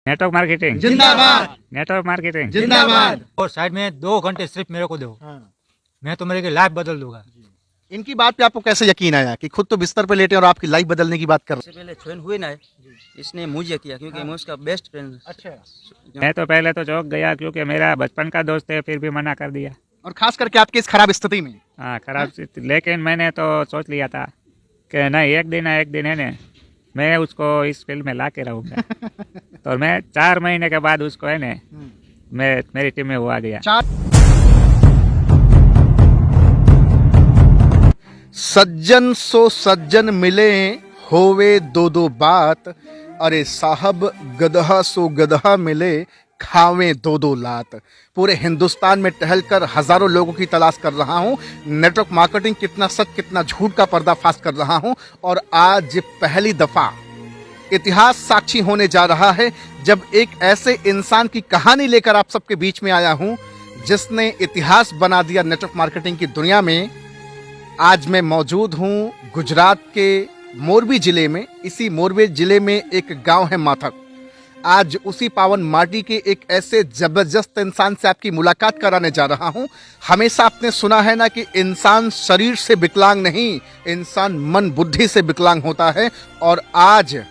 Network marketing जिंदाबाद, network marketing जिंदाबाद। और साइड में 2 घंटे सिर्फ मेरे को दो, मैं तो मेरे की लाइफ बदल दूंगा। इनकी बात पे आपको कैसे यकीन आया कि खुद तो बिस्तर पे लेटे और आपकी लाइफ बदलने की बात कर रहे इससे पहले ज्वाइन हुए ना, इसने मुझे किया क्योंकि मैं उसका बेस्ट फ्रेंड। अच्छा। मैं तो पहले तो चौंक गया क्योंकि मेरा बचपन का दोस्त है, फिर भी मना कर दिया। और खास करके आपकी इस खराब स्थिति में हाँ, खराब स्थिति। लेकिन मैंने तो सोच लिया था कि नहीं, एक दिन है ना, मैं उसको इस फील्ड में ला के रहूँगा। तो मैं 4 महीने के बाद उसको है ना, मैं मेरी टीम में वो आ गया। सज्जन सो सज्जन मिले होवे दो दो बात, अरे साहब गदहा सो गदहा मिले खावे दो दो लात। पूरे हिंदुस्तान में टहलकर हजारों लोगों की तलाश कर रहा हूं, नेटवर्क मार्केटिंग कितना सच कितना झूठ का पर्दाफाश कर रहा हूं। और आज पहली दफा इतिहास साक्षी होने जा रहा है जब एक ऐसे इंसान की कहानी लेकर आप सबके बीच में आया हूं जिसने इतिहास बना दिया नेटवर्क मार्केटिंग की दुनिया में। आज मैं मौजूद हूं गुजरात के मोरबी जिले में। इसी मोरबी जिले में एक गांव है माथक। आज उसी पावन माटी के एक ऐसे जबरदस्त इंसान से आपकी मुलाकात कराने जा रहा हूं। हमेशा आपने सुना है ना कि इंसान शरीर से विकलांग नहीं, इंसान मन बुद्धि से विकलांग होता है। और आज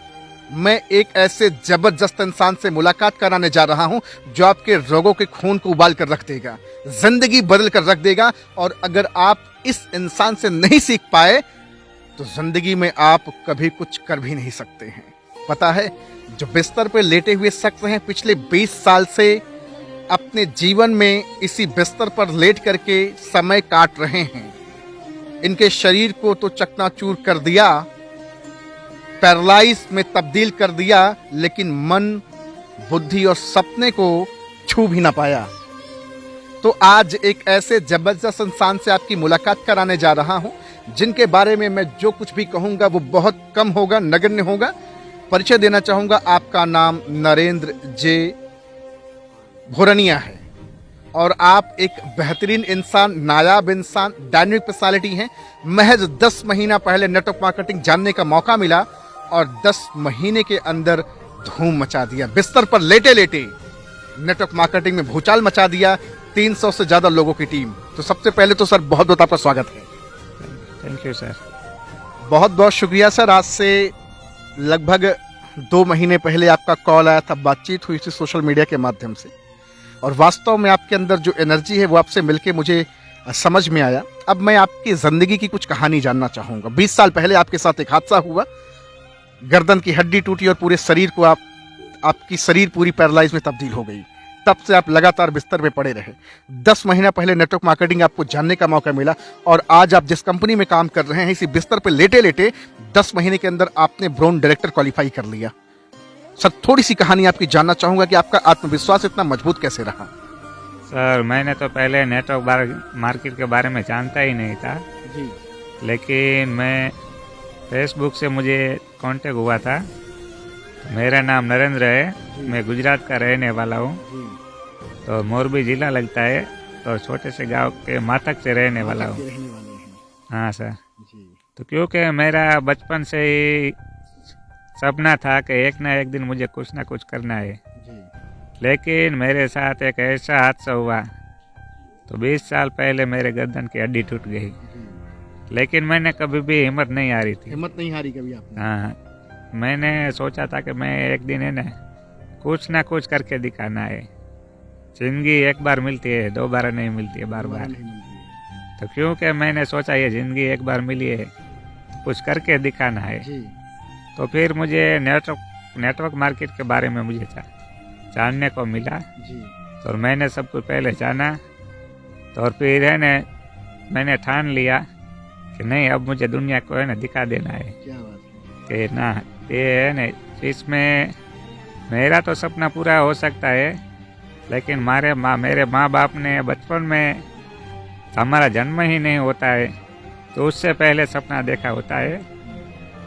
मैं एक ऐसे जबरदस्त इंसान से मुलाकात कराने जा रहा हूं जो आपके रोगों के खून को उबाल कर रख देगा, जिंदगी बदल कर रख देगा। और अगर आप इस इंसान से नहीं सीख पाए तो जिंदगी में आप कभी कुछ कर भी नहीं सकते हैं। पता है, जो बिस्तर पे लेटे हुए शख्स हैं, पिछले 20 साल से अपने जीवन में इसी बिस्तर पर लेट करके समय काट रहे हैं। इनके शरीर को तो चकनाचूर कर दिया, पैरालाइज में तब्दील कर दिया, लेकिन मन, बुद्धि और सपने को छू भी ना पाया। तो आज एक ऐसे जबरदस्त इंसान से आपकी मुलाकात कराने जा रहा हूं जिनके बारे में मैं जो कुछ भी कहूंगा वो बहुत कम होगा, नगण्य होगा। परिचय देना चाहूंगा, आपका नाम नरेंद्र जे भोरनिया है और आप एक बेहतरीन इंसान, नायाब इंसान, डायनेमिक पर्सनालिटी हैं। महज 10 महीना पहले नेटवर्क मार्केटिंग जानने का मौका मिला और 10 महीने के अंदर धूम मचा दिया। बिस्तर पर लेटे लेटे नेटवर्क मार्केटिंग में भूचाल मचा दिया। 300 से ज्यादा लोगों की टीम। तो सबसे पहले तो सर बहुत बहुत आपका स्वागत है। Thank you sir. बहुत बहुत शुक्रिया सर। आज से लगभग 2 महीने पहले आपका कॉल आया था, बातचीत हुई थी सोशल मीडिया के माध्यम से, और वास्तव में आपके अंदर जो एनर्जी है वो आपसे मिलके मुझे समझ में आया। अब मैं आपकी जिंदगी की कुछ कहानी जानना चाहूंगा। 20 साल पहले आपके साथ एक हादसा हुआ, गर्दन की हड्डी टूटी और पूरे शरीर को आपकी शरीर पूरी पैरालाइज में तब्दील हो गई। तब से आप लगातार बिस्तर में पड़े रहे। 10 महीना पहले नेटवर्क मार्केटिंग आपको जानने का मौका मिला और आज आप जिस कंपनी में काम कर रहे हैं, इसी बिस्तर पर लेटे लेटे 10 महीने के अंदर आपने ब्राउन डायरेक्टर क्वालिफाई कर लिया। सर, थोड़ी सी कहानी आपकी जानना चाहूंगा कि आपका आत्मविश्वास इतना मजबूत कैसे रहा? सर, मैंने तो पहले नेटवर्क मार्केट के बारे में जानता ही नहीं था जी। लेकिन मैं फेसबुक से मुझे कांटेक्ट हुआ था। मेरा नाम नरेंद्र है, मैं गुजरात का रहने वाला हूँ। तो मोरबी जिला लगता है, तो छोटे से गांव के माथक से रहने वाला हूँ। हाँ सर। तो क्योंकि मेरा बचपन से ही सपना था कि एक ना एक दिन मुझे कुछ ना कुछ करना है। लेकिन मेरे साथ एक ऐसा हादसा हुआ, तो 20 साल पहले मेरे गर्दन की हड्डी टूट गई। लेकिन मैंने कभी भी हिम्मत नहीं हारी थी। हिम्मत नहीं हारी कभी आपने? हाँ, मैंने सोचा था कि मैं एक दिन है ना कुछ करके दिखाना है। जिंदगी एक बार मिलती है, 2 बार नहीं मिलती है, बार बार। तो क्योंकि मैंने सोचा ये जिंदगी एक बार मिली है, तो कुछ करके दिखाना है। तो फिर मुझे नेटवर्क मार्केट के बारे में मुझे जानने को मिला। तो मैंने सब कुछ पहले जाना, तो और फिर है ना मैंने ठान लिया कि नहीं, अब मुझे दुनिया को है ना दिखा देना है कि ना ये है ना, इसमें मेरा तो सपना पूरा हो सकता है, लेकिन मेरे माँ बाप ने बचपन में, हमारा जन्म ही नहीं होता है तो उससे पहले सपना देखा होता है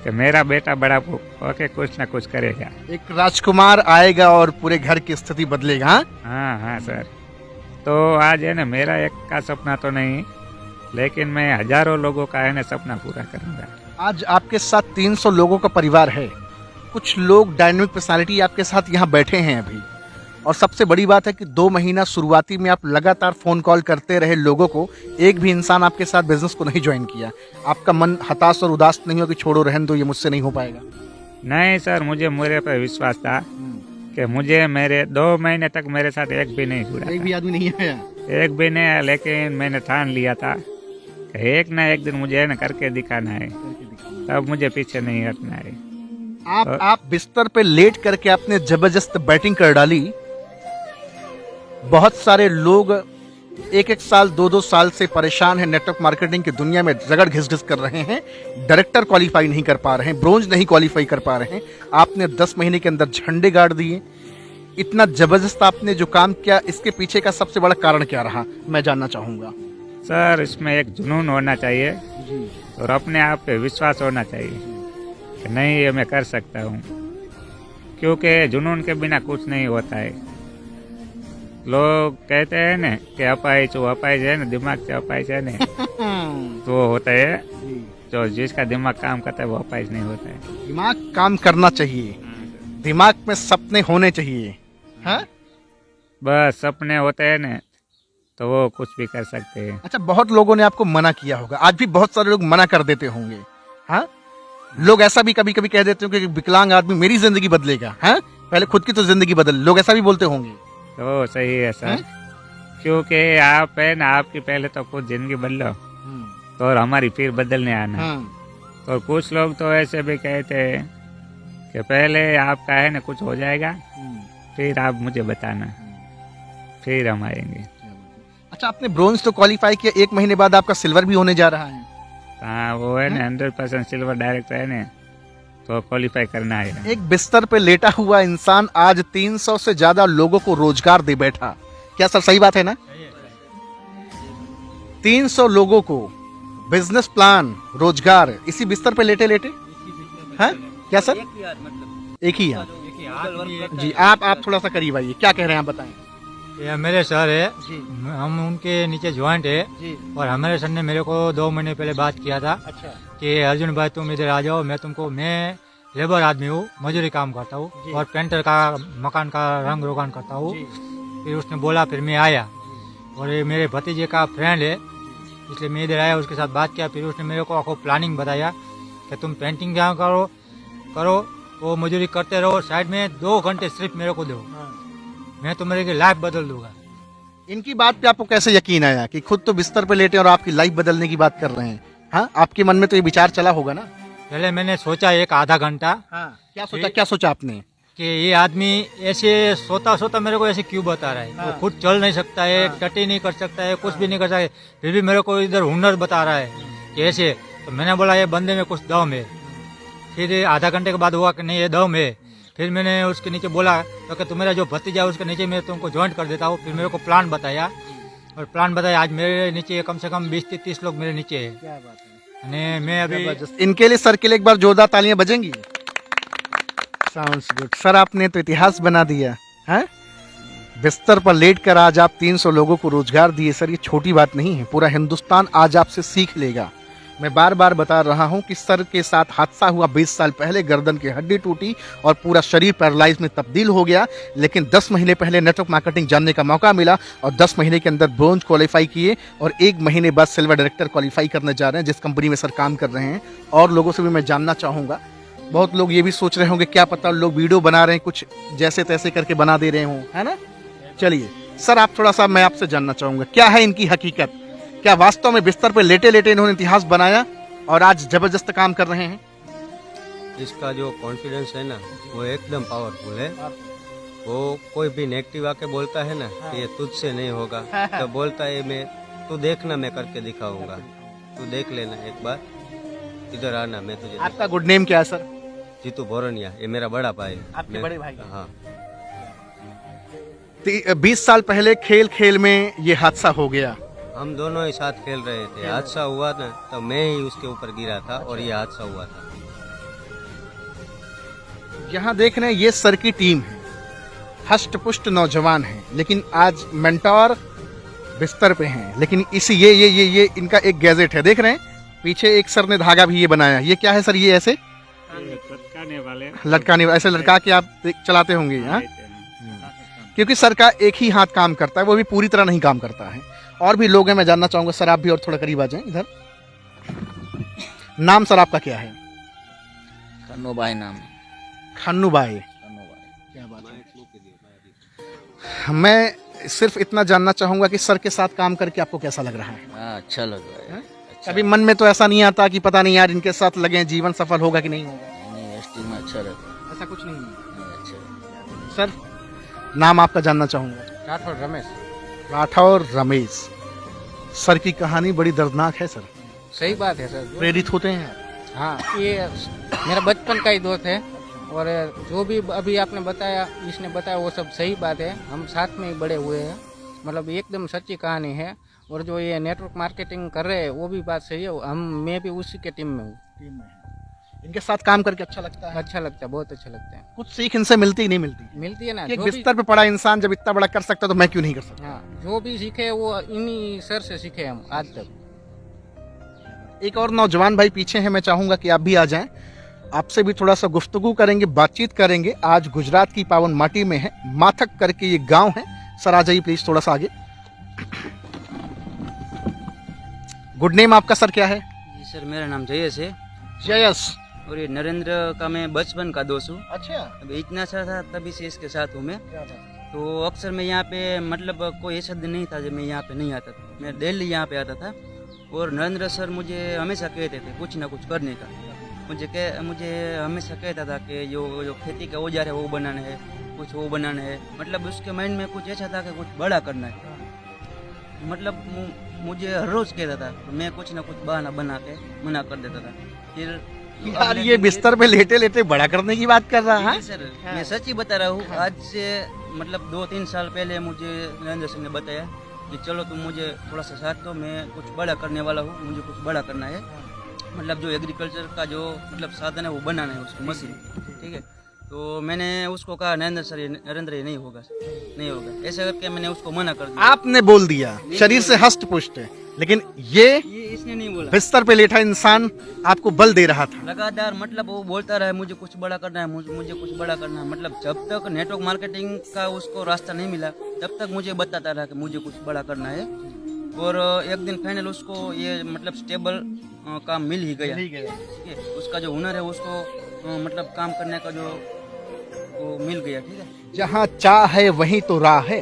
कि मेरा बेटा बड़ा होके कुछ ना कुछ करेगा, एक राजकुमार आएगा और पूरे घर की स्थिति बदलेगा। हाँ हाँ सर। तो आज है ना मेरा एक का सपना तो नहीं, लेकिन मैं हजारों लोगों का है ना सपना पूरा करूँगा। आज आपके साथ 300 लोगों का परिवार है कुछ लोग डायनामिक पर्सनालिटी आपके साथ यहाँ बैठे हैं अभी, और सबसे बड़ी बात है कि 2 महीना शुरुआती में आप लगातार फ़ोन कॉल करते रहे लोगों को, एक भी इंसान आपके साथ बिजनेस को नहीं ज्वाइन किया। आपका मन हताश और उदास नहीं हो कि छोड़ो रहने दो, ये मुझसे नहीं हो पाएगा? नहीं सर, मुझे मेरे पर विश्वास था कि मुझे मेरे 2 महीने तक मेरे साथ एक भी नहीं जुड़ा एक भी आदमी नहीं आया? था। एक भी नहीं, लेकिन मैंने ठान लिया था कि एक ना एक दिन मुझे ना करके दिखाना है, तब मुझे पीछे नहीं हटना है। आप बिस्तर पे लेट करके आपने जबरदस्त बैटिंग कर डाली। बहुत सारे लोग 1-1 साल 2-2 साल से परेशान हैं, नेटवर्क मार्केटिंग की दुनिया में रगड़ घिस कर रहे हैं, डायरेक्टर क्वालिफाई नहीं कर पा रहे हैं, ब्रोंज नहीं क्वालिफाई कर पा रहे हैं। आपने 10 महीने के अंदर झंडे गाड़ दिए। इतना जबरदस्त आपने जो काम किया, इसके पीछे का सबसे बड़ा कारण क्या रहा, मैं जानना चाहूंगा। सर, इसमें एक जुनून होना चाहिए और अपने आप पे विश्वास होना चाहिए कि नहीं, ये मैं कर सकता हूँ, क्योंकि जुनून के बिना कुछ नहीं होता है। लोग कहते हैं ना कि अपाहिज है ना, दिमाग से अपाहिज है ना, तो वो होता है जो जिसका दिमाग काम करता है वो अपाहिज नहीं होता है। दिमाग काम करना चाहिए, दिमाग में सपने होने चाहिए। हाँ, बस सपने होते हैं ना तो वो कुछ भी कर सकते हैं। अच्छा, बहुत लोगों ने आपको मना किया होगा, आज भी बहुत सारे लोग मना कर देते होंगे। हाँ, लोग ऐसा भी कभी कभी कह देते होंगे कि विकलांग आदमी मेरी जिंदगी बदलेगा। हाँ, पहले खुद की तो जिंदगी बदल, लोग ऐसा भी बोलते होंगे। तो सही है सर, क्योंकि आप है ना, आपकी पहले तो खुद जिंदगी बदलो तो और हमारी फिर बदलने आना। तो कुछ लोग तो ऐसे भी कहते हैं कि पहले आपका है ना कुछ हो जाएगा, फिर आप मुझे बताना, फिर हम आएंगे। अच्छा, आपने ब्रोंज तो क्वालिफाई किया, 1 महीने बाद आपका सिल्वर भी होने जा रहा है। हाँ, वो है ना 100% सिल्वर डायरेक्ट है ना, तो क्वालिफाई करना है। एक बिस्तर पे लेटा हुआ इंसान आज 300 से ज्यादा लोगों को रोजगार दे बैठा। क्या सर सही बात है ना? 300 लोगों को बिजनेस प्लान, रोजगार इसी बिस्तर पे लेटे लेटे। हाँ, क्या सर? एक ही यार जी। आप थोड़ा सा करीब आइए, क्या कह रहे हैं आप बताएं। ये मेरे सर है, हम उनके नीचे ज्वाइंट है, और हमारे सर ने मेरे को 2 महीने पहले बात किया था कि अर्जुन भाई तुम इधर आ जाओ, मैं लेबर आदमी हूँ, मजदूरी काम करता हूँ और पेंटर का मकान का रंग रोगान करता हूँ। फिर उसने बोला, फिर मैं आया, और ये मेरे भतीजे का फ्रेंड है इसलिए मैं इधर आया, उसके साथ बात किया। फिर उसने मेरे को आपको प्लानिंग बताया कि तुम पेंटिंग क्या करो, वो मजदूरी करते रहो, साइड में 2 घंटे सिर्फ मेरे को दो, मैं तुम्हारी लाइफ बदल दूंगा। इनकी बात पे आपको कैसे यकीन आया कि खुद तो बिस्तर पे लेटे और आपकी लाइफ बदलने की बात कर रहे हैं? हाँ, आपके मन में तो ये विचार चला होगा ना? पहले मैंने सोचा एक आधा घंटा। हाँ, क्या सोचा आपने? कि ये आदमी ऐसे सोता मेरे को ऐसे क्यों बता रहा है। हाँ। वो खुद चल नहीं सकता है, टटी नहीं कर सकता है, कुछ भी नहीं कर सकता है, फिर भी मेरे को इधर हुनर बता रहा है कि ऐसे। तो मैंने बोला ये बंदे में कुछ दम है। फिर आधा घंटे के बाद हुआ कि नहीं ये दम है। फिर मैंने उसके नीचे बोला तो कि तुम्हारा जो भतीजा है उसके नीचे मैं तुमको ज्वाइंट कर देता हूँ। फिर मेरे को प्लान बताया, और प्लान बताया, आज मेरे नीचे कम से कम 20 से 30 लोग मेरे नीचे है। क्या बात है। मैं अभी इनके लिए सर के लिए एक बार जोरदार तालियां बजेंगी। साउंड्स गुड सर, आपने तो इतिहास बना दिया है। बिस्तर पर लेटकर आज आप 300 लोगों को रोजगार दिए सर, ये छोटी बात नहीं है। पूरा हिंदुस्तान आज आपसे सीख लेगा। मैं बार बार बता रहा हूं कि सर के साथ हादसा हुआ 20 साल पहले, गर्दन की हड्डी टूटी और पूरा शरीर पैरालाइज में तब्दील हो गया। लेकिन 10 महीने पहले नेटवर्क मार्केटिंग जानने का मौका मिला और 10 महीने के अंदर ब्रोंज क्वालिफाई किए और 1 महीने बाद सिल्वर डायरेक्टर क्वालिफाई करने जा रहे हैं, जिस कंपनी में सर काम कर रहे हैं। और लोगों से भी मैं जानना चाहूँगा, बहुत लोग ये भी सोच रहे होंगे क्या पता लोग वीडियो बना रहे हैं, कुछ जैसे तैसे करके बना दे रहे हों, है ना? चलिए सर, आप थोड़ा सा, मैं आपसे जानना चाहूँगा क्या है इनकी हकीकत। क्या वास्तव में बिस्तर पे लेटे लेटे इन्होंने इतिहास बनाया और आज जबरदस्त काम कर रहे हैं? इसका जो कॉन्फिडेंस है ना वो एकदम पावरफुल है। वो कोई भी नेगेटिव आके बोलता है ना कि ये तुझसे नहीं होगा, तो बोलता है मैं, तू देखना मैं करके दिखाऊंगा, तू देख लेना एक बार, इधर आना, मैं तुझे। आपका गुड नेम क्या है सर? जीतू बोरनिया, ये मेरा बड़ा भाई है। आपके बड़े भाई? हाँ। 20 साल पहले खेल खेल में ये हादसा हो गया। हम दोनों ही साथ खेल रहे थे, हादसा हुआ ना तो मैं ही उसके ऊपर गिरा था और ये हादसा हुआ था। यहाँ देख रहे हैं ये सर की टीम है, हष्ट पुष्ट नौजवान है, लेकिन आज मेंटोर बिस्तर पे हैं। लेकिन इसी ये इनका एक गैजेट है, देख रहे हैं पीछे एक सर ने धागा भी ये बनाया। ये क्या है सर? ये ऐसे लटकाने वाले लटकाने ऐसे लटका के आप चलाते होंगे, हाँ? क्योंकि सर का एक ही हाथ काम करता है, वो भी पूरी तरह नहीं काम करता है। और भी लोग हैं, मैं जानना चाहूंगा। सर आप भी और थोड़ा करीब आ जाएं इधर। नाम सर आपका क्या है? कन्नूबाई नाम। खन्नू भाई, क्या बात है। मैं सिर्फ इतना जानना चाहूंगा कि सर के साथ काम करके आपको कैसा लग रहा है? हाँ, अच्छा लग रहा है। अच्छा, कभी मन में तो ऐसा नहीं आता कि पता नहीं यार इनके साथ लगे, जीवन सफल होगा कि नहीं होगा? नहीं एसटी में अच्छा लग रहा ऐसा कुछ नहीं है। है। अच्छा, सर नाम आपका जानना चाहूंगा। राठौर रमेश। राठौर रमेश। सर की कहानी बड़ी दर्दनाक है सर। सही बात है सर। प्रेरित होते हैं आप? हाँ, ये मेरा बचपन का ही दोस्त है और जो भी अभी आपने बताया, इसने बताया, वो सब सही बात है। हम साथ में ही बड़े हुए हैं, मतलब एकदम सच्ची कहानी है। और जो ये नेटवर्क मार्केटिंग कर रहे हैं वो भी बात सही है। मैं भी उसी के टीम में हूँ। इनके साथ काम करके अच्छा लगता है? अच्छा लगता है, बहुत अच्छा लगता है। कुछ सीख इनसे मिलती ही नहीं मिलती? मिलती है ना। कि एक जो भी, बिस्तर पे पड़ा इंसान जब इतना बड़ा कर सकता है तो मैं क्यों नहीं कर सकता? हाँ, जो भी सीखे वो इन्हीं सर से सीखे हम आज तक। एक और नौजवान भाई पीछे हैं, मैं चाहूंगा कि आप भी आ जाएं। आपसे भी थोड़ा सा गुफ्तगू करेंगे, बातचीत करेंगे। आज गुजरात की पावन माटी में है, माथक करके ये गांव है। सर आ जाइए प्लीज थोड़ा सा आगे। गुड नेम आपका सर क्या है? जी सर, मेरा नाम जयेश है जयस। और ये नरेंद्र का मैं बचपन का दोस्त हूँ। अच्छा, अब इतना सा था तभी से इसके साथ हूँ मैं। तो अक्सर मैं यहाँ पे, मतलब कोई ऐसा दिन नहीं था जब मैं यहाँ पे नहीं आता था। मैं डेली यहाँ पे आता था और नरेंद्र सर मुझे हमेशा कहते थे कुछ ना कुछ करने का। मुझे हमेशा कहता था कि जो खेती का औजार है वो बनाना है, कुछ वो बनाना है। मतलब उसके माइंड में कुछ ऐसा था कि कुछ बड़ा करना है। मतलब मुझे हर रोज कहता था, तो मैं कुछ ना कुछ बहाना बना के मना कर देता था। फिर यार ये बिस्तर पे लेटे लेटे बड़ा करने की बात कर रहा है। जी सर, मैं सच ही बता रहा हूँ। आज से मतलब 2-3 साल पहले मुझे नरेंद्र सिंह ने बताया कि चलो तुम मुझे थोड़ा सा साथ दो, मैं कुछ बड़ा करने वाला हूँ, मुझे कुछ बड़ा करना है। मतलब जो एग्रीकल्चर का जो मतलब साधन है वो बनाना है, उसको मशीन, ठीक है। तो मैंने उसको कहा नरेंद्र ये नहीं होगा, नहीं होगा, ऐसे करके मैंने उसको मना कर दिया। आपने बोल दिया, शरीर से हष्ट पुष्ट है, लेकिन ये इसने नहीं बोला। बिस्तर पे लेटा इंसान आपको बल दे रहा था। लगातार मतलब वो बोलता रहा मुझे कुछ बड़ा करना है, मुझे कुछ बड़ा करना है। मतलब जब तक नेटवर्क मार्केटिंग का उसको रास्ता नहीं मिला तब तक मुझे बताता रहा कि मुझे कुछ बड़ा करना है। और एक दिन फाइनल उसको ये मतलब स्टेबल काम मिल ही गया, ठीक है। उसका जो हुनर है उसको मतलब काम करने का जो वो मिल गया, ठीक है। जहाँ चाह है वहीं तो राह है।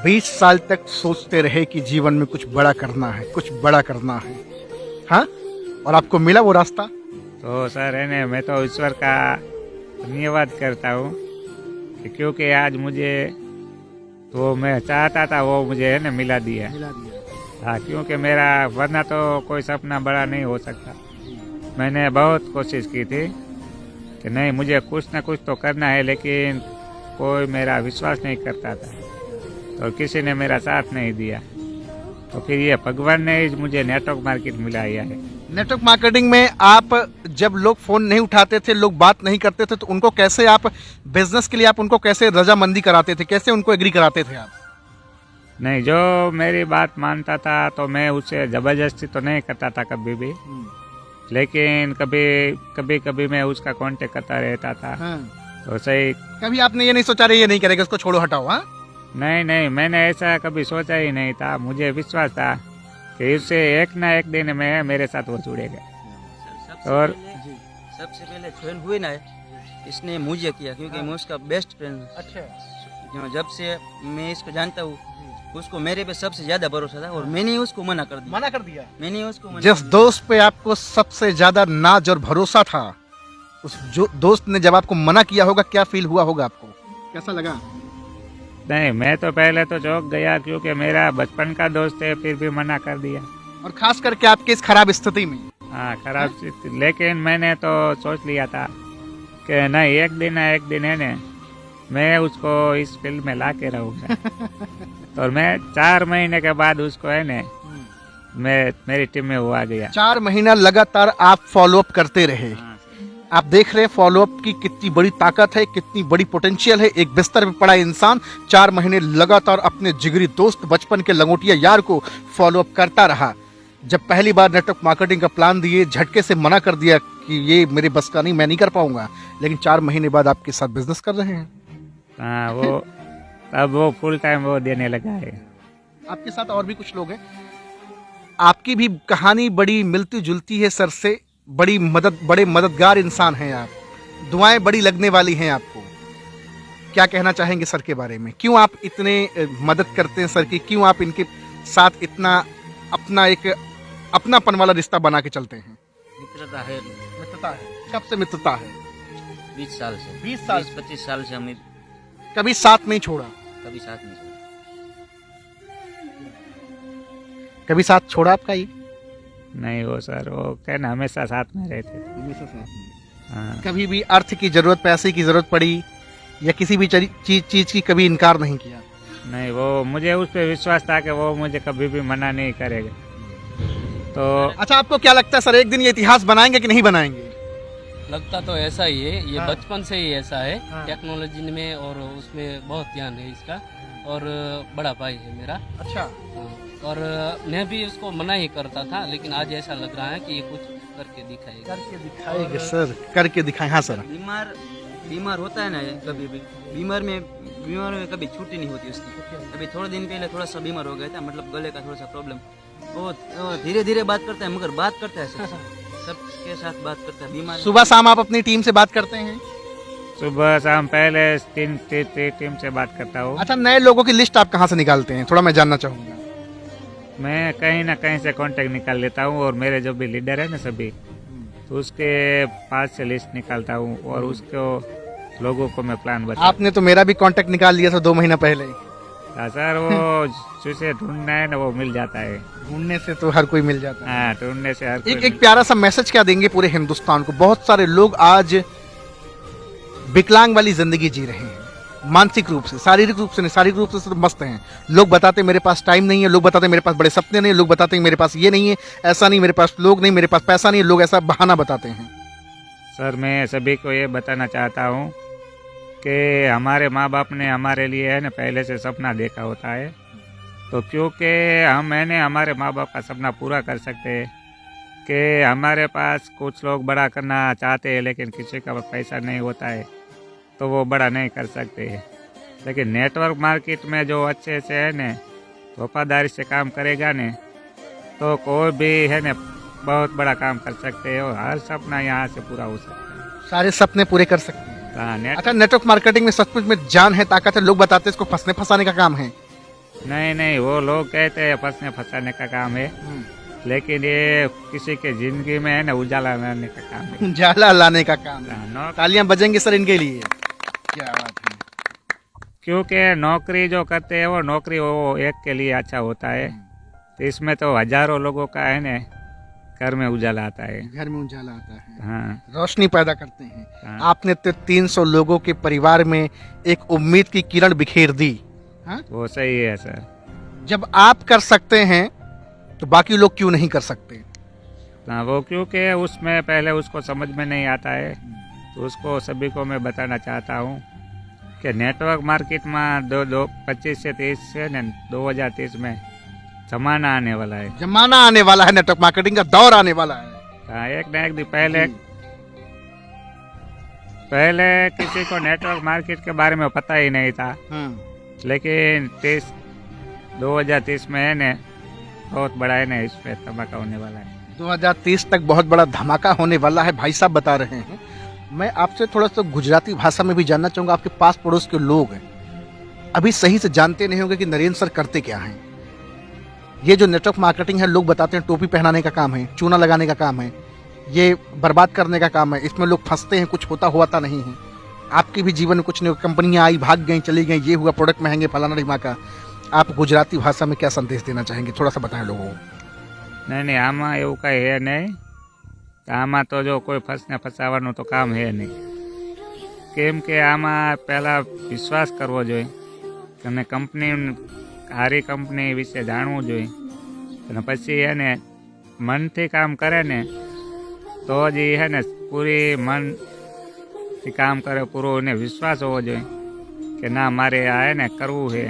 20 साल तक सोचते रहे कि जीवन में कुछ बड़ा करना है, कुछ बड़ा करना है, हाँ, और आपको मिला वो रास्ता। तो सर है ना, मैं तो ईश्वर का धन्यवाद करता हूँ कि क्योंकि आज मुझे तो मैं चाहता था वो मुझे है ना मिला दिया। हाँ, क्योंकि मेरा वरना तो कोई सपना बड़ा नहीं हो सकता। मैंने बहुत कोशिश की थी कि नहीं मुझे कुछ ना कुछ तो करना है, लेकिन कोई मेरा विश्वास नहीं करता था, तो किसी ने मेरा साथ नहीं दिया। तो फिर ये भगवान ने ही मुझे नेटवर्क मार्केट मिलाया है। नेटवर्क मार्केटिंग में आप जब लोग फोन नहीं उठाते थे, लोग बात नहीं करते थे, तो उनको कैसे आप बिजनेस के लिए आप उनको कैसे रजामंदी कराते थे, कैसे उनको एग्री कराते थे आप? नहीं, जो मेरी बात मानता था तो मैं उसे जबरदस्ती तो नहीं करता था कभी भी, लेकिन कभी मैं उसका कांटेक्ट करता रहता था। तो सही, कभी आपने ये नहीं सोचा रहे ये नहीं करेगा, इसको छोड़ो हटाओ? हाँ, नहीं, मैंने ऐसा कभी सोचा ही नहीं था। मुझे विश्वास था कि इससे एक ना एक दिन में मेरे साथ वो जुड़ेगा। और सबसे पहले ज्वाइन हुए ना इसने मुझे किया, क्योंकि मैं उसका बेस्ट फ्रेंड। अच्छा, जब से मैं इसको जानता हूँ उसको मेरे पे सबसे ज्यादा भरोसा था और मैंने उसको मना कर दिया। मैंने उसको मना जिस दोस्त पे आपको सबसे ज्यादा नाज और भरोसा था, उस जो दोस्त ने जब आपको मना किया होगा, क्या फील हुआ होगा आपको, कैसा लगा? नहीं, मैं तो पहले तो चौंक गया, क्योंकि मेरा बचपन का दोस्त है, फिर भी मना कर दिया। और खास करके आपके इस खराब स्थिति में। हाँ, खराब स्थिति। लेकिन मैंने तो सोच लिया था कि नहीं, एक दिन है ना, मैं उसको इस फील्ड में ला के रहूँगा। तो मैं 4 महीने के बाद उसको है ना मेरी टीम में वो आ गया। 4 महीना लगातार आप फॉलोअप करते रहे। आप देख रहे हैं फॉलोअप की कितनी बड़ी ताकत है, कितनी बड़ी पोटेंशियल है। एक बिस्तर पे पड़ा इंसान 4 महीने लगातार अपने जिगरी दोस्त, बचपन के लंगोटिया यार को फॉलोअप करता रहा। जब पहली बार नेटवर्क मार्केटिंग का प्लान दिए, झटके से मना कर दिया कि ये मेरे बस का नहीं, मैं नहीं कर पाऊंगा, लेकिन 4 महीने बाद आपके साथ बिजनेस कर रहे हैं। हाँ वो तब वो फुल टाइम वो देने लगा है। आपके साथ और भी कुछ लोग हैं, आपकी भी कहानी बड़ी मिलती जुलती है सर से, बड़े मददगार इंसान हैं आप, दुआएं बड़ी लगने वाली हैं आपको। क्या कहना चाहेंगे सर के बारे में? क्यों आप इतने मदद करते हैं सर की? क्यों आप इनके साथ इतना अपना एक अपनापन वाला रिश्ता बना के चलते हैं? मित्रता है। मित्रता है। कब से मित्रता है? 20 साल से। 20 साल 25 साल से हमने कभी साथ नहीं छोड़ा? कभी साथ नहीं छोड़ा। कभी साथ छोड़ा आपका ये? नहीं वो सर वो कहना हमेशा साथ में रहते थे। हमेशा साथ में। हाँ कभी भी अर्थ की जरूरत, पैसे की जरूरत पड़ी या किसी भी चीज की कभी इनकार नहीं किया? नहीं वो मुझे उस पर विश्वास था कि वो मुझे कभी भी मना नहीं करेगा। तो अच्छा, आपको क्या लगता है सर, एक दिन ये इतिहास बनाएंगे कि नहीं बनाएंगे? लगता तो ऐसा ही है, ये हाँ। बचपन से ही ऐसा है। हाँ। टेक्नोलॉजी में और उसमें बहुत ध्यान है इसका। और बड़ा भाई है मेरा। अच्छा, हाँ, और मैं भी उसको मना ही करता था, लेकिन आज ऐसा लग रहा है कि ये कुछ करके दिखाएगा। करके दिखाएंगे सर, करके दिखाएं। हाँ सर। बीमार होता है ना ये, कभी भी बीमार में कभी छुट्टी नहीं होती उसकी। अभी थोड़े दिन पहले थोड़ा सा बीमार हो गया था, मतलब गले का थोड़ा सा प्रॉब्लम। वो धीरे धीरे बात करता है, मगर बात करता है सबके साथ बात करता है। बीमार सुबह शाम आप अपनी टीम से बात करते हैं? सुबह शाम पहले टीम से बात करता हूँ। अच्छा, नए लोगों की लिस्ट आप कहाँ से निकालते हैं, थोड़ा मैं जानना चाहूंगा। मैं कहीं ना कहीं से कांटेक्ट निकाल लेता हूँ और मेरे जो भी लीडर है ना सभी, तो उसके पास से लिस्ट निकालता हूँ और उसको लोगों को मैं प्लान बता। आपने तो मेरा भी कांटेक्ट निकाल लिया था 2 महीना पहले। सर वो जिसे ढूंढना है ना वो मिल जाता है। ढूंढने से तो हर कोई मिल जाता है। हाँ ढूंढने से हर कोई एक प्यारा सा मैसेज क्या देंगे पूरे हिंदुस्तान को? बहुत सारे लोग आज विकलांग वाली जिंदगी जी रहे हैं, मानसिक रूप से, शारीरिक रूप से नहीं, शारीरिक रूप से तो मस्त हैं। लोग बताते मेरे पास टाइम नहीं है, लोग बताते मेरे पास बड़े सपने नहीं, लोग बताते मेरे पास ये नहीं है, ऐसा नहीं, मेरे पास लोग नहीं, मेरे पास पैसा नहीं, लोग ऐसा बहाना बताते हैं। सर मैं सभी को ये बताना चाहता हूँ कि हमारे माँ बाप ने हमारे लिए है ना पहले से सपना देखा होता है, तो क्योंकि हम है ना हमारे माँ बाप का सपना पूरा कर सकते हैं। कि हमारे पास कुछ लोग बड़ा करना चाहते हैं लेकिन किसी का पैसा नहीं होता है तो वो बड़ा नहीं कर सकते हैं। लेकिन नेटवर्क मार्केट में जो अच्छे से है ना वफादारी से काम करेगा ने तो कोई भी है ना बहुत बड़ा काम कर सकते हैं और हर सपना यहाँ से पूरा हो सकता है। सारे सपने पूरे कर सकते हैं। हाँ अच्छा, नेटवर्क मार्केटिंग में सचमुच में जान है, ताकत है? लोग बताते हैं इसको फंसने फंसाने का काम है। नहीं वो लोग कहते हैं फंसने फंसाने का काम है, लेकिन ये किसी के जिंदगी में है ना उजाला लाने का काम है। उजाला लाने का काम है। हाँ, तालियां बजेंगे सर इनके लिए। क्या बात है। क्योंकि नौकरी जो करते हैं वो नौकरी वो एक के लिए अच्छा होता है, तो इसमें तो हजारों लोगों का है ना घर में उजाला आता है। घर में उजाला आता है। हाँ रोशनी पैदा करते हैं। हाँ। आपने तो 300 लोगों के परिवार में एक उम्मीद की किरण बिखेर दी। हाँ? वो सही है सर। जब आप कर सकते हैं तो बाकी लोग क्यों नहीं कर सकते? हाँ वो क्योंकि उसमें पहले उसको समझ में नहीं आता है, तो उसको सभी को मैं बताना चाहता हूँ कि नेटवर्क मार्केट में 25 से 30 से न 2030 में जमाना आने वाला है। जमाना आने वाला है, नेटवर्क मार्केटिंग का दौर आने वाला है। हाँ एक न एक दिन पहले किसी को नेटवर्क मार्केट के बारे में पता ही नहीं था, लेकिन 2030 में है न बहुत बड़ा है ना इस पे धमाका होने वाला है। 2030 तक बहुत बड़ा धमाका होने वाला है, भाई साहब बता रहे हैं। मैं आपसे थोड़ा सा गुजराती भाषा में भी जानना चाहूंगा। आपके पास पड़ोस के लोग हैं अभी सही से जानते नहीं होंगे कि नरेंद्र सर करते क्या हैं। ये जो नेटवर्क मार्केटिंग है, लोग बताते हैं टोपी पहनाने का काम है, चूना लगाने का काम है, ये बर्बाद करने का काम है, इसमें लोग फंसते हैं, कुछ होता नहीं है। आपके भी जीवन में कुछ नहीं, कंपनियां आई भाग गई चली गई, ये हुआ, प्रोडक्ट महंगे, फलाना ढिमाका। आप गुजराती भाषा में क्या संदेश देना चाहेंगे, थोड़ा सा बताएं लोगों को। नहीं आमा એવું કઈ હે નહીં, આમાં તો જો કોઈ ફસને ફસાવાનું તો કામ હે નહીં, કેમ કે આમાં પહેલાં વિશ્વાસ કરવો જોઈએ અને કંપની સારી કંપની વિશે જાણવું જોઈએ અને પછી એને મનથી કામ કરે ને તો જ એ હે ને પૂરી મનથી કામ કરે, પૂરો એને વિશ્વાસ હોવો જોઈએ કે ના મારે આ હે ને કરવું છે,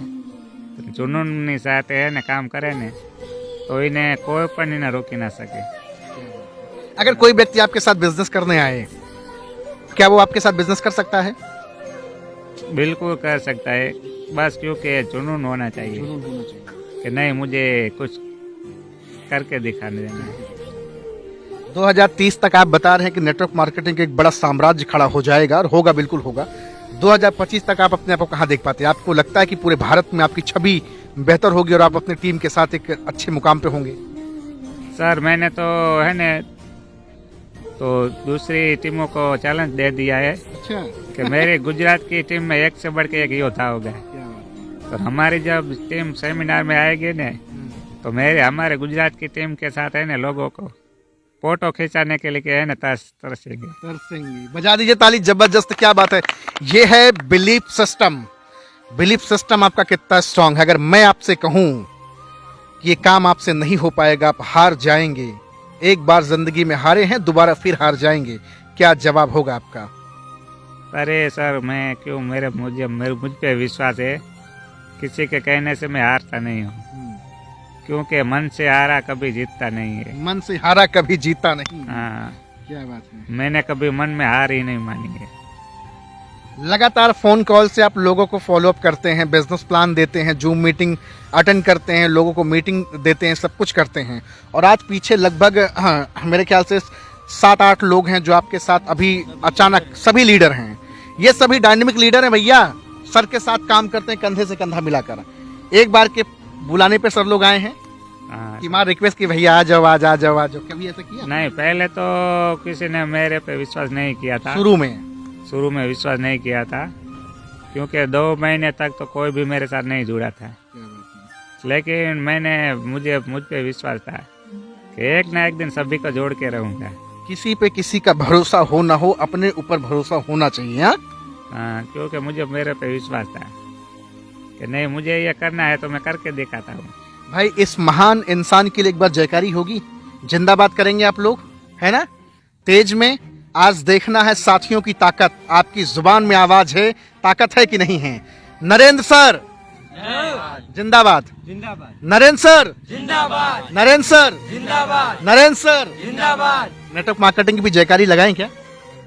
जुनूननी સાથે હે ને કામ કરે ને तो इन्हें कोई पण इन्हें रोकी ना सके। अगर कोई व्यक्ति आपके साथ बिजनेस करने आए, क्या वो आपके साथ बिजनेस कर सकता है? बिल्कुल कर सकता है, बस क्योंकि जुनून होना चाहिए कि नहीं मुझे कुछ करके दिखाने देना है। 2030 तक आप बता रहे हैं कि नेटवर्क मार्केटिंग का एक बड़ा साम्राज्य खड़ा हो जाएगा, और होगा, बिल्कुल होगा। 2025 तक आप अपने आप को कहाँ देख पाते हैं? आपको लगता है कि पूरे भारत में आपकी छवि बेहतर होगी और आप अपनी टीम के साथ एक अच्छे मुकाम पे होंगे? सर मैंने तो है न तो दूसरी टीमों को चैलेंज दे दिया है अच्छा, कि मेरे गुजरात की टीम में एक से बढ़ के एक योद्धा होगा। तो हमारी जब टीम सेमिनार में आएगी न तो हमारे गुजरात की टीम के साथ है न लोगों को फोटो खिंचाने के लिए है न तरसेंगे। बजा दीजिए ताली, जबरदस्त, क्या बात है। ये है बिलीफ सिस्टम। बिलीफ सिस्टम आपका कितना स्ट्रांग है। अगर मैं आपसे कहूं कि ये काम आपसे नहीं हो पाएगा, आप हार जाएंगे, एक बार जिंदगी में हारे हैं, दोबारा फिर हार जाएंगे, क्या जवाब होगा आपका? अरे सर मैं क्यों, मुझ पे विश्वास है, किसी के कहने से मैं हारता नहीं हूँ, क्योंकि मन से हारा कभी जीतता नहीं है। मन से हारा कभी जीता नहीं। हाँ, क्या बात है। मैंने कभी मन में हार ही नहीं मानी है। लगातार फोन कॉल से आप लोगों को फॉलोअप करते हैं, बिजनेस प्लान देते हैं, जूम मीटिंग अटेंड करते हैं, लोगों को मीटिंग देते हैं, सब कुछ करते हैं, और आज पीछे लगभग मेरे ख्याल से 7-8 लोग हैं जो आपके साथ अभी अचानक, सभी लीडर हैं, ये सभी डायनेमिक लीडर हैं भैया, सर के साथ काम करते हैं कंधे से कंधा मिलाकर। एक बार के बुलाने पे सर लोग आए हैं कि माँ रिक्वेस्ट की भैया आ जाओ, आ जाओ, कभी ऐसा किया? नहीं, पहले तो किसी ने मेरे पे विश्वास नहीं किया था। शुरू में विश्वास नहीं किया था, क्योंकि 2 महीने तक तो कोई भी मेरे साथ नहीं जुड़ा था। लेकिन मुझ पे विश्वास था कि एक ना एक दिन सभी को जोड़ के रहूंगा। किसी पे किसी का भरोसा हो ना हो, अपने ऊपर भरोसा होना चाहिए। हाँ, क्योंकि मुझे मेरे पे विश्वास था कि नहीं मुझे ये करना है तो मैं करके दिखाता हूँ। भाई इस महान इंसान के लिए एक बार जयकारी होगी, जिंदाबाद करेंगे आप लोग, है ना? तेज में आज देखना है साथियों की ताकत, आपकी जुबान में आवाज है, ताकत है कि नहीं है? नरेंद्र सर जिंदाबाद, नरेंद्र सर जिंदाबाद, नरेंद्र सर जिंदाबाद, नरेंद्र सर जिंदाबाद। नेटवर्क मार्केटिंग की भी जयकारी लगाएं क्या?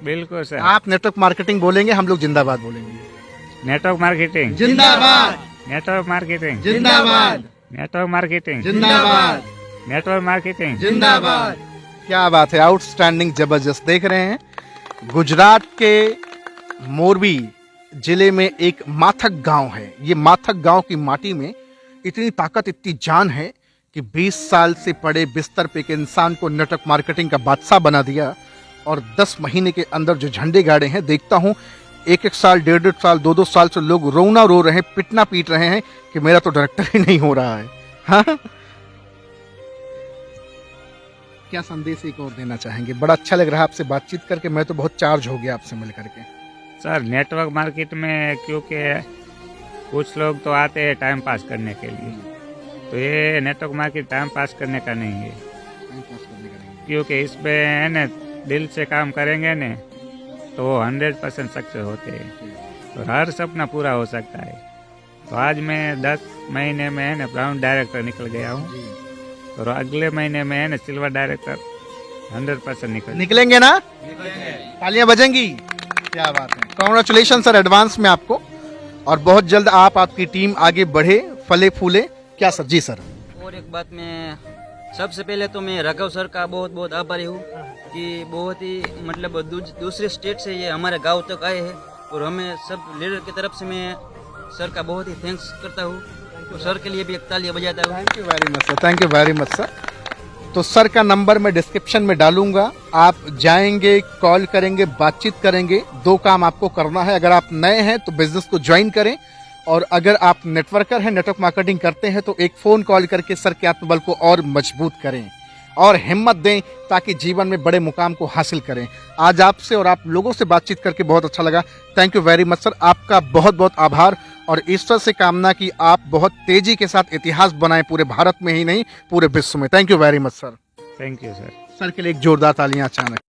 बिल्कुल सर। आप नेटवर्क मार्केटिंग बोलेंगे, हम लोग जिंदाबाद बोलेंगे। नेटवर्क मार्केटिंग जिंदाबाद, नेटवर्क मार्केटिंग जिंदाबाद, नेटवर्क मार्केटिंग जिंदाबाद, नेटवर्क मार्केटिंग जिंदाबाद। क्या बात है, आउटस्टैंडिंग, जबरदस्त। देख रहे हैं गुजरात के मोरबी जिले में एक माथक गांव है। ये माथक गांव की माटी में इतनी ताकत, इतनी जान है कि 20 साल से पड़े बिस्तर पे एक इंसान को नेटवर्क मार्केटिंग का बादशाह बना दिया, और 10 महीने के अंदर जो झंडे गाड़े हैं, देखता हूं 1-1 साल, 1.5 साल, 2-2 साल से लोग रोना रो रहे हैं, पिटना पीट रहे हैं कि मेरा तो डायरेक्टर ही नहीं हो रहा है। हाँ, क्या संदेश एक और देना चाहेंगे? बड़ा अच्छा लग रहा है आपसे बातचीत करके, मैं तो बहुत चार्ज हो गया आपसे मिल करके। सर नेटवर्क मार्केट में क्योंकि कुछ लोग तो आते हैं टाइम पास करने के लिए, तो ये नेटवर्क मार्केट टाइम पास करने का नहीं है, क्योंकि इसमें है न दिल से काम करेंगे न तो 100% सक्सेस होते हैं, तो हर सपना पूरा हो सकता है। तो आज मैं 10 महीने में है न ब्राउन डायरेक्टर निकल गया हूँ, और अगले महीने में है न सिल्वर डायरेक्टर 100% निकलेंगे ना? तालियां बजेंगी। क्या बात है, कॉन्ग्रेचुलेशन सर एडवांस में आपको, और बहुत जल्द आपकी टीम आगे बढ़े, फले फूले। क्या सर? जी सर। और एक बात, मैं सबसे पहले तो मैं राघव सर का बहुत बहुत आभारी हूँ कि बहुत ही मतलब दूसरे स्टेट से ये हमारे गांव तक आए हैं, और हमें सब लीडर की तरफ से मैं सर का बहुत ही थैंक्स करता हूँ, तो सर के लिए भी एक तालियां बजाता हूँ। Thank you very much sir, thank you very much sir. तो सर का नंबर मैं डिस्क्रिप्शन में डालूंगा, आप जाएंगे, कॉल करेंगे, बातचीत करेंगे। 2 काम आपको करना है। अगर आप नए हैं तो बिजनेस को ज्वाइन करें, और अगर आप नेटवर्कर हैं, नेटवर्क मार्केटिंग करते हैं, तो एक फोन कॉल करके सर के आत्मबल को और मजबूत करें और हिम्मत दें, ताकि जीवन में बड़े मुकाम को हासिल करें। आज आपसे और आप लोगों से बातचीत करके बहुत अच्छा लगा। Thank you very much sir, आपका बहुत बहुत आभार, और ईश्वर से कामना कि आप बहुत तेजी के साथ इतिहास बनाएं, पूरे भारत में ही नहीं, पूरे विश्व में। Thank you very much sir. Thank you sir. Sir के लिए एक जोरदार तालियां अचानक।